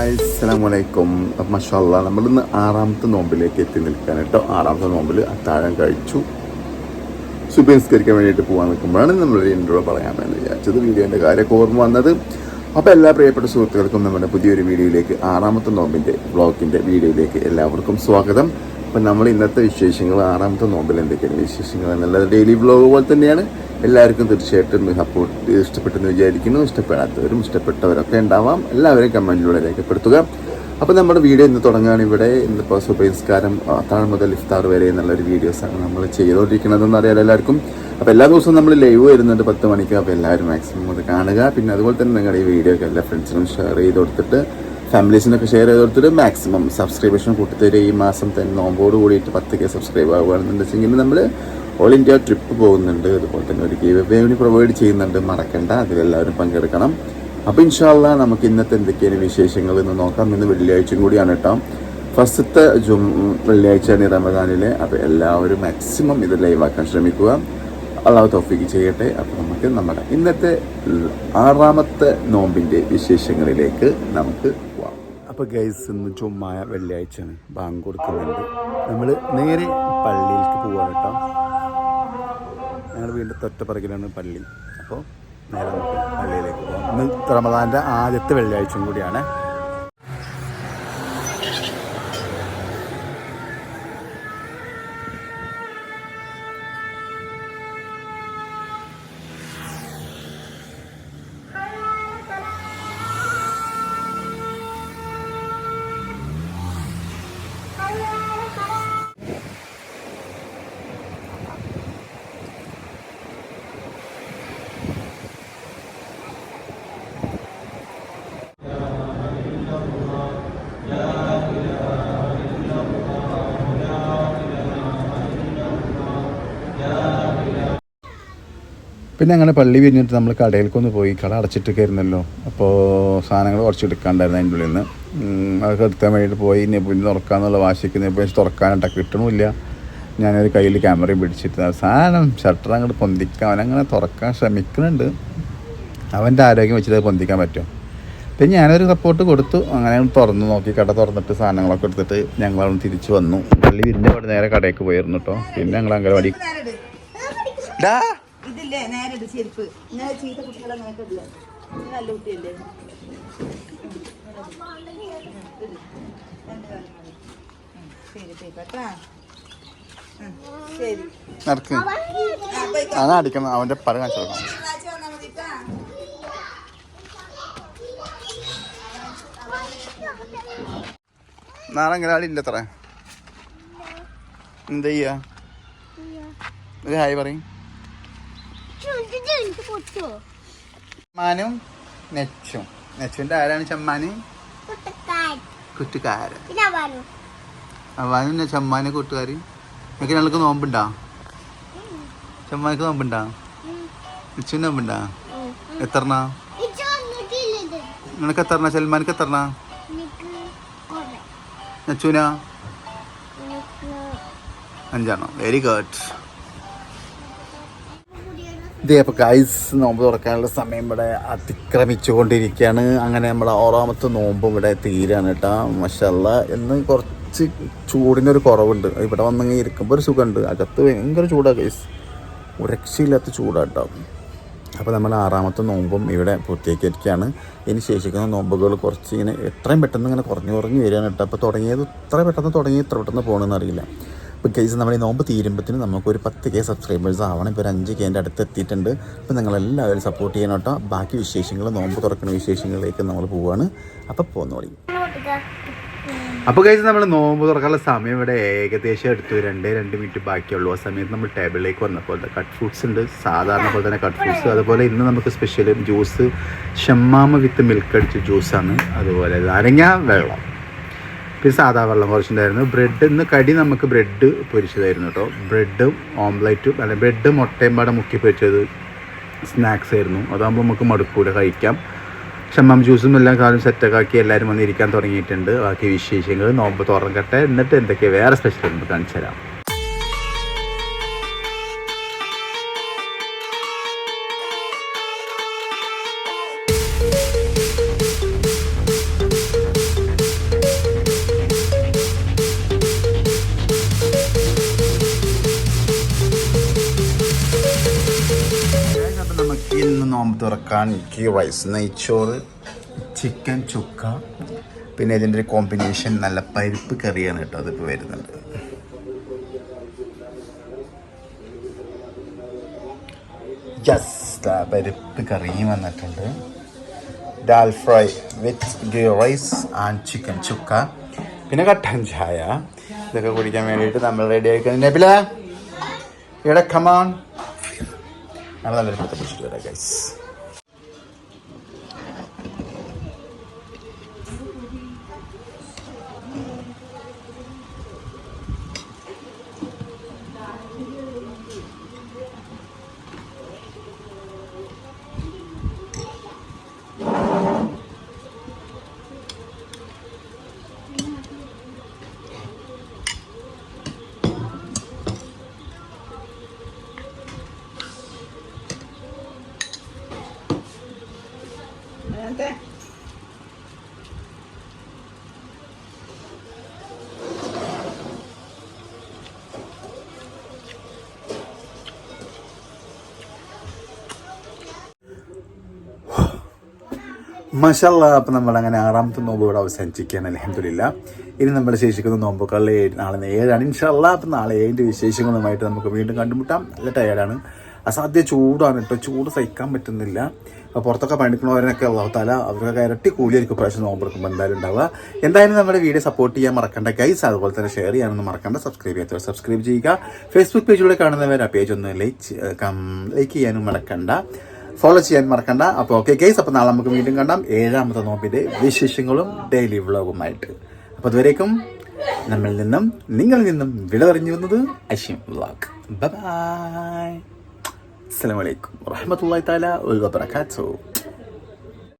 Guys അസ്സലാമലൈക്കും. മാഷാഅല്ലാ നമ്മളിന്ന് ആറാമത്തെ നോമ്പിലേക്ക് എത്തി നിൽക്കാൻ കേട്ടോ. ആറാമത്തെ നോമ്പിൽ അത്താഴം കഴിച്ചു സുബഹി നിസ്കരിക്കാൻ വേണ്ടിയിട്ട് പോകാൻ നിൽക്കുമ്പോഴാണ് നമ്മളൊരു ഇൻട്രോ പറയാമെന്ന് വിചാരിച്ചത്. വീഡിയോൻ്റെ കാര്യമൊക്കെ ഓർമ്മ വന്നത്. അപ്പോൾ എല്ലാ പ്രിയപ്പെട്ട സുഹൃത്തുക്കൾക്കും നമ്മുടെ പുതിയൊരു വീഡിയോയിലേക്ക്, ആറാമത്തെ നോമ്പിൻ്റെ വ്ളോഗിൻ്റെ വീഡിയോയിലേക്ക് എല്ലാവർക്കും സ്വാഗതം. അപ്പം നമ്മൾ ഇന്നത്തെ വിശേഷങ്ങൾ, ആറാമത്തെ നോമ്പിൽ എന്തൊക്കെയാണ് വിശേഷങ്ങൾ എന്നുള്ളത് ഡെയിലി വ്ളോഗ് പോലെ തന്നെയാണ്. എല്ലാവർക്കും തീർച്ചയായിട്ടും സപ്പോർട്ട് ഇഷ്ടപ്പെട്ടെന്ന് വിചാരിക്കുന്നു. ഇഷ്ടപ്പെടാത്തവരും ഇഷ്ടപ്പെട്ടവരൊക്കെ ഉണ്ടാവാം. എല്ലാവരും കമൻറ്റിലൂടെ രേഖപ്പെടുത്തുക. അപ്പോൾ നമ്മുടെ വീഡിയോ ഇന്ന് തുടങ്ങുകയാണ്. ഇവിടെ ഇന്നിപ്പോൾ സുബഹി നിസ്കാരം അത്താഴം മുതൽ ഇഫ്താർ വരെ എന്നുള്ളൊരു വീഡിയോസാണ് നമ്മൾ ചെയ്തുകൊണ്ടിരിക്കുന്നതെന്ന് അറിയാം എല്ലാവർക്കും. അപ്പോൾ എല്ലാ ദിവസവും നമ്മൾ ലൈവ് വരുന്നുണ്ട് 10 മണിക്ക്. അപ്പോൾ എല്ലാവരും മാക്സിമം അത് കാണുക. പിന്നെ അതുപോലെ തന്നെ നിങ്ങളുടെ ഈ വീഡിയോ ഒക്കെ എല്ലാ ഫ്രണ്ട്സിനും ഷെയർ ചെയ്ത് കൊടുത്തിട്ട്, ഫാമിലീസിനൊക്കെ ഷെയർ ചെയ്ത് കൊടുത്തിട്ട് മാക്സിമം സബ്സ്ക്രിപ്ഷൻ കൂട്ടിത്തരും. ഈ മാസം തന്നെ നോമ്പോട് കൂടിയിട്ട് 10K സബ്സ്ക്രൈബ് ആവുകയാണെന്നുണ്ടെങ്കിൽ നമ്മൾ ഓൾ ഇന്ത്യ ട്രിപ്പ് പോകുന്നുണ്ട്. അതുപോലെ തന്നെ ഒരു ഗീവ് അവേ പ്രൊവൈഡ് ചെയ്യുന്നുണ്ട്, മറക്കണ്ട. അതിലെല്ലാവരും പങ്കെടുക്കണം. അപ്പോൾ ഇൻഷാ അല്ലാഹ് നമുക്ക് ഇന്നത്തെ എന്തൊക്കെയാണ് വിശേഷങ്ങൾ എന്ന് നോക്കാം. ഇന്ന് വെള്ളിയാഴ്ചയും കൂടിയാണ് കേട്ടോ. ഫസ്റ്റത്തെ വെള്ളിയാഴ്ചയാണ് റമദാനിലെ. അപ്പോൾ എല്ലാവരും മാക്സിമം ഇത് ലൈവാക്കാൻ ശ്രമിക്കുക. അള്ളാഹു തൗഫീഖ് ചെയ്യട്ടെ. അപ്പോൾ നമുക്ക് നമ്മുടെ ഇന്നത്തെ ആറാമത്തെ നോമ്പിൻ്റെ വിശേഷങ്ങളിലേക്ക് നമുക്ക് പോവാം. അപ്പോൾ ഗൈസ്, ഇന്ന് ചുമ്മായ വെള്ളിയാഴ്ചയാണ്, ബാങ്ക് കൊടുക്കുന്നുണ്ട്. നമ്മൾ നേരെ പള്ളിയിലേക്ക് പോവാണ് കേട്ടോ. ഞങ്ങൾ വീണ്ടും തൊട്ടപ്പുറകിലാണ് പള്ളി. അപ്പോൾ നേരെ നമുക്ക് പള്ളിയിലേക്ക് പോകാം. ഇന്ന് റമദാൻ്റെ ആദ്യത്തെ വെള്ളിയാഴ്ചയും കൂടിയാണ്. പിന്നെ അങ്ങനെ പള്ളി പിരിഞ്ഞിട്ട് നമ്മൾ കടയിലേക്കൊന്ന് പോയി. കട അടച്ചിട്ടൊക്കെ ആയിരുന്നല്ലോ. അപ്പോൾ സാധനങ്ങൾ കുറച്ച് എടുക്കാണ്ടായിരുന്നു അതിൻ്റെ ഉള്ളിൽ നിന്ന്. അതൊക്കെ എടുക്കാൻ വേണ്ടിയിട്ട് പോയി. പിന്നെ തുറക്കാന്നുള്ള വാശിക്ക് തുറക്കാനായിട്ട് കിട്ടണമില്ല. ഞാനൊരു കയ്യിൽ ക്യാമറയും പിടിച്ചിട്ട് സാധനം ഷട്ടർ അങ്ങോട്ട് പൊന്തിക്കാൻ അവനങ്ങനെ തുറക്കാൻ ശ്രമിക്കുന്നുണ്ട്. അവൻ്റെ ആരോഗ്യം വെച്ചിട്ട് അത് പൊന്തിക്കാൻ പറ്റും. പിന്നെ ഞാനൊരു സപ്പോർട്ട് കൊടുത്തു. അങ്ങനെ തുറന്ന് നോക്കി, കട തുറന്നിട്ട് സാധനങ്ങളൊക്കെ എടുത്തിട്ട് ഞങ്ങളവിടെ തിരിച്ചു വന്നു. പള്ളി വിരിഞ്ഞ അവിടെ നേരെ കടയ്ക്ക് പോയിരുന്നു കേട്ടോ. പിന്നെ ഞങ്ങൾ അംഗനവാടി ഇതില്ലേ നേരെ ചെരുപ്പ് ഇങ്ങനെ ചീത്ത കുട്ടികളെ നോക്കില്ല. നല്ല കുട്ടിയല്ലേ? ശരി നടക്ക്. അതാ അടിക്കണം. അവൻ്റെ പല കാണിച്ചു കൊടുക്കണം. നാളെ അംഗനവാടി ഇല്ല അത്ര. എന്താ ചെയ്യാ? ഒരു ഹായ് പറയും. ചമ്മാനും നെച്ചും. നെച്ചുവിന്റെ ആരാണ് ചമ്മാന്? കൂട്ടുകാരൻ. അവനും ചമ്മാന് കൂട്ടുകാരി. നിങ്ങൾക്ക് ഞങ്ങൾക്ക് നോമ്പുണ്ടാ? ചമ്മാനക്ക് നോമ്പുണ്ടാ? നെച്ചുവിന് നോമ്പുണ്ടാ? എത്രണ്ണ നിനക്ക്? എത്രണ്ണ സൽമാനക്ക്? എത്രണ്ണ നെച്ചുവിനാ? 5 വെരി ഗുഡ്. ഇതേ അപ്പോൾ ഗൈസ്, നോമ്പ് തുറക്കാനുള്ള സമയം ഇവിടെ അതിക്രമിച്ചുകൊണ്ടിരിക്കുകയാണ്. അങ്ങനെ നമ്മൾ 6ാമത്തെ നോമ്പും ഇവിടെ തീരാണ് കേട്ടോ. മാഷാഅല്ലാ. ഇന്ന് കുറച്ച് ചൂടിനൊരു കുറവുണ്ട്. ഇവിടെ വന്നിങ്ങനെ ഇരിക്കുമ്പോൾ ഒരു സുഖമുണ്ട്. അകത്ത് ഭയങ്കര ചൂടാണ് ഗൈസ്, ഒരു രക്ഷയില്ലാത്ത ചൂടാണ് കേട്ടോ. അപ്പോൾ നമ്മൾ 6ാമത്തെ നോമ്പും ഇവിടെ പൂർത്തിയാക്കിയിരിക്കുകയാണ്. ഇനി ശേഷിക്കുന്ന നോമ്പുകൾ കുറച്ച് ഇങ്ങനെ എത്രയും പെട്ടെന്ന് ഇങ്ങനെ കുറഞ്ഞു വരികയാണ് കേട്ടോ. അപ്പോൾ തുടങ്ങിയത് ഇത്ര പെട്ടെന്ന് പോകണമെന്ന് അറിയില്ല. ഇപ്പോൾ കേസ് നമ്മൾ ഈ നോമ്പ് തീരുമ്പോഴത്തേന് നമുക്കൊരു 10K സബ്സ്ക്രൈബേഴ്സ് ആവണം. ഇപ്പോൾ ഒരു 5K അടുത്ത് എത്തിയിട്ടുണ്ട്. അപ്പോൾ നിങ്ങളെല്ലാവരും സപ്പോർട്ട് ചെയ്യണം കേട്ടോ. ബാക്കി വിശേഷങ്ങൾ, നോമ്പ് തുറക്കുന്ന വിശേഷങ്ങളിലേക്ക് നമ്മൾ പോവുകയാണ്. അപ്പോൾ പോന്നോളി. അപ്പോൾ കേസ് നമ്മൾ നോമ്പ് തുറക്കാനുള്ള സമയം ഇവിടെ ഏകദേശം എടുത്തു. 2 മിനിറ്റ് ബാക്കിയുള്ളൂ. ആ സമയത്ത് നമ്മൾ ടേബിളിലേക്ക് വന്നപ്പോൾ കട്ട് ഫ്രൂട്ട്സ് ഉണ്ട്, സാധാരണ പോലെ തന്നെ കട്ട് ഫ്രൂട്ട്സ്. അതുപോലെ ഇന്ന് നമുക്ക് സ്പെഷ്യൽ ജ്യൂസ് ഷമ്മാമ വിത്ത് മിൽക്ക് അടിച്ച ജ്യൂസാണ്. അതുപോലെ നാരങ്ങ വെള്ളം, പിന്നെ സാധാ വെള്ളം കുറച്ചുണ്ടായിരുന്നു. ബ്രെഡ് ഇന്ന് കടി നമുക്ക് ബ്രെഡ് പൊരിച്ചതായിരുന്നു കേട്ടോ. ബ്രെഡും ഓംലേറ്റും, അല്ല ബ്രെഡ് മുട്ടയും പാടെ മുക്കി പൊരിച്ചത് സ്നാക്സ് ആയിരുന്നു. അതാകുമ്പോൾ നമുക്ക് മടുക്കൂല, കഴിക്കാം. ഷമ്മാം ജ്യൂസും എല്ലാം കാലം സെറ്റൊക്കെ ആക്കി എല്ലാവരും വന്നിരിക്കാൻ തുടങ്ങിയിട്ടുണ്ട്. ബാക്കി വിശേഷങ്ങൾ നോമ്പ് തുറക്കട്ടെ, എന്നിട്ട് എന്തൊക്കെയാണ് വേറെ സ്പെഷ്യൽ നമുക്ക് കാണിച്ചു തരാം. ഇന്ന് നോമ്പ് തുറക്കാൻ ഗീ റൈസ്, നെയ്ച്ചോറ്, ചിക്കൻ ചുക്ക, പിന്നെ ഇതിൻ്റെ ഒരു കോമ്പിനേഷൻ നല്ല പരിപ്പ് കറിയാണ് കേട്ടോ അതിപ്പോൾ വരുന്നുണ്ട്. പരിപ്പ് കറിയും വന്നിട്ടുണ്ട്. Dal fry with ghee rice and chicken chukka, പിന്നെ കട്ടൻ ചായ. ഇതൊക്കെ കുടിക്കാൻ വേണ്ടിയിട്ട് നമ്മൾ റെഡി ആയിക്കുന്നത്. നബില ഇവിടെ കമാൺ, നമ്മൾ നല്ലൊരു പത്ത് പിടിച്ചിട്ട് വരാം ഗൈസ്. അങ്ങനത്തെ മാഷാല്ലാ. അപ്പം നമ്മളങ്ങനെ 6ാമത്തെ നോമ്പ് ഇവിടെ അവസാനിച്ചിരിക്കുകയാണ് അൽഹംദുലില്ലാ. ഇനി നമ്മൾ ശേഷിക്കുന്ന നോമ്പുകളിൽ നാളെ 7ആണ് ഇൻഷാല്ലാ. അപ്പം നാളെ 7 വിശേഷങ്ങളുമായിട്ട് നമുക്ക് വീണ്ടും കണ്ടുമുട്ടാം. നല്ല ടയർഡാണ്, അസാധ്യ ചൂടാണ് കേട്ടോ, ചൂട് സഹിക്കാൻ പറ്റുന്നില്ല. അപ്പോൾ പുറത്തൊക്കെ പണിക്കുന്നവരനൊക്കെ അള്ളാഹുത്താല അവർക്കൊക്കെ ഇരട്ടി കൂലിയായിരിക്കും പ്രാവശ്യം നോമ്പെടുക്കുമ്പോൾ എന്തായാലും ഉണ്ടാവുക. എന്തായാലും നമ്മുടെ വീഡിയോ സപ്പോർട്ട് ചെയ്യാൻ മറക്കണ്ട ഗൈസ്. അതുപോലെ തന്നെ ഷെയർ ചെയ്യാനൊന്നും മറക്കണ്ട. സബ്സ്ക്രൈബ് ചെയ്യാത്തവർ സബ്സ്ക്രൈബ് ചെയ്യുക. ഫേസ്ബുക്ക് പേജിലൂടെ കാണുന്നവർ ആ പേജ് ഒന്ന് ലൈക്ക് ചെയ്യാനും മറക്കണ്ട, ഫോളോ ചെയ്യാൻ മറക്കണ്ട. അപ്പോൾ ഓക്കെ ഗൈസ്, അപ്പോൾ നാളെ നമുക്ക് വീണ്ടും കണ്ടാം 7ാമത്തെ നോമ്പിൻ്റെ വിശേഷങ്ങളും ഡെയിലി വ്ളോഗുമായിട്ട്. അപ്പോൾ അതുവരേക്കും നമ്മളിൽ നിന്നും നിങ്ങളിൽ നിന്നും വിട പറഞ്ഞു വന്നത് അശ്വിൻ വ്ളോഗ്. ബൈ. അസ്സലാമു അലൈക്കും വറഹ്മത്തുള്ളാഹി തആല വബറകാതുഹു.